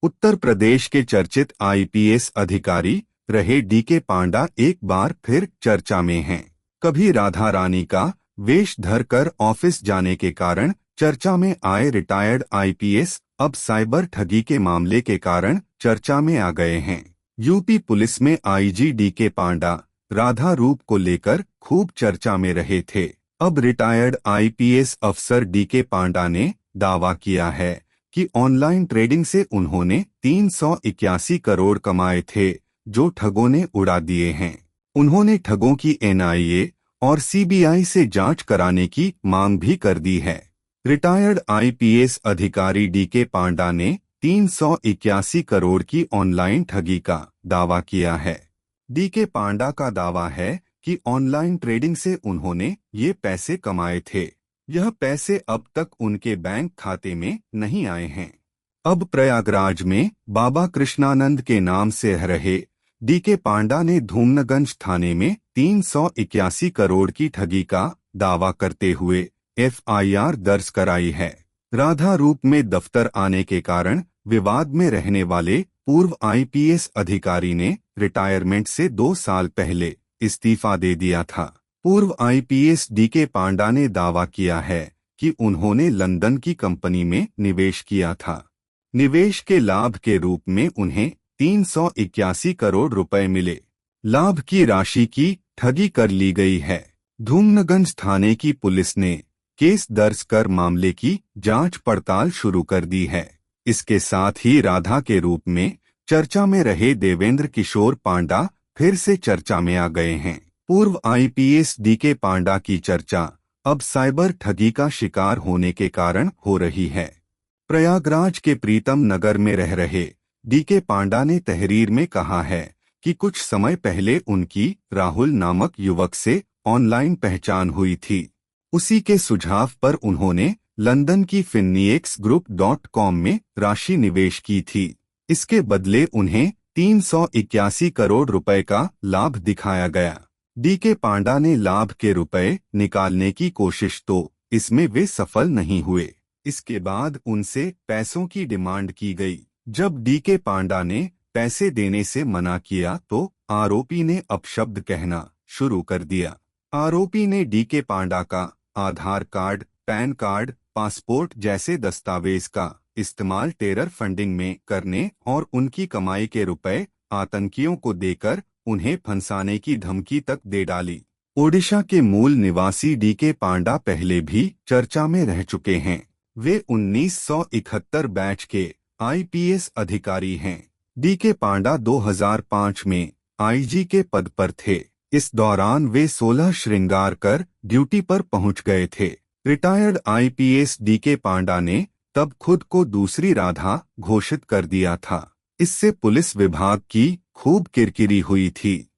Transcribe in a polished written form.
उत्तर प्रदेश के चर्चित आईपीएस अधिकारी रहे डीके पांडा एक बार फिर चर्चा में हैं। कभी राधा रानी का वेश धरकर ऑफिस जाने के कारण चर्चा में आए रिटायर्ड आईपीएस अब साइबर ठगी के मामले के कारण चर्चा में आ गए हैं। यूपी पुलिस में आईजी डीके पांडा राधा रूप को लेकर खूब चर्चा में रहे थे। अब रिटायर्ड आईपीएस अफसर डीके पांडा ने दावा किया है कि ऑनलाइन ट्रेडिंग से उन्होंने 381 करोड़ कमाए थे, जो ठगों ने उड़ा दिए हैं। उन्होंने ठगों की एनआईए और सीबीआई से जांच कराने की मांग भी कर दी है। रिटायर्ड आईपीएस अधिकारी डीके पांडा ने 381 करोड़ की ऑनलाइन ठगी का दावा किया है। डीके पांडा का दावा है कि ऑनलाइन ट्रेडिंग से उन्होंने ये पैसे कमाए थे। यह पैसे अब तक उनके बैंक खाते में नहीं आए हैं। अब प्रयागराज में बाबा कृष्णानंद के नाम से रहे डीके पांडा ने धूमनगंज थाने में 381 करोड़ की ठगी का दावा करते हुए एफआईआर दर्ज कराई है। राधा रूप में दफ्तर आने के कारण विवाद में रहने वाले पूर्व आईपीएस अधिकारी ने रिटायरमेंट से 2 साल पहले इस्तीफा दे दिया था। पूर्व आईपीएस डीके पांडा ने दावा किया है कि उन्होंने लंदन की कंपनी में निवेश किया था। निवेश के लाभ के रूप में उन्हें 381 करोड़ रुपए मिले। लाभ की राशि की ठगी कर ली गई है। धूमनगंज थाने की पुलिस ने केस दर्ज कर मामले की जांच पड़ताल शुरू कर दी है। इसके साथ ही राधा के रूप में चर्चा में रहे देवेंद्र किशोर पांडा फिर से चर्चा में आ गए हैं। पूर्व आईपीएस डीके पांडा की चर्चा अब साइबर ठगी का शिकार होने के कारण हो रही है। प्रयागराज के प्रीतम नगर में रह रहे डीके पांडा ने तहरीर में कहा है कि कुछ समय पहले उनकी राहुल नामक युवक से ऑनलाइन पहचान हुई थी। उसी के सुझाव पर उन्होंने लंदन की finniexgroup.com में राशि निवेश की थी। इसके बदले उन्हें 381 करोड़ रुपए का लाभ दिखाया गया। डीके पांडा ने लाभ के रुपए निकालने की कोशिश तो इसमें वे सफल नहीं हुए। इसके बाद उनसे पैसों की डिमांड की गई। जब डीके पांडा ने पैसे देने से मना किया तो आरोपी ने अपशब्द कहना शुरू कर दिया। आरोपी ने डीके पांडा का आधार कार्ड, पैन कार्ड, पासपोर्ट जैसे दस्तावेज का इस्तेमाल टेरर फंडिंग में करने और उनकी कमाई के रुपए आतंकियों को देकर उन्हें फंसाने की धमकी तक दे डाली। ओडिशा के मूल निवासी डीके पांडा पहले भी चर्चा में रह चुके हैं। वे 1971 बैच के आईपीएस अधिकारी हैं। डीके पांडा 2005 में आईजी के पद पर थे। इस दौरान वे 16 श्रृंगार कर ड्यूटी पर पहुंच गए थे। रिटायर्ड आईपीएस डीके पांडा ने तब खुद को दूसरी राधा घोषित कर दिया था। इससे पुलिस विभाग की खूब किरकिरी हुई थी।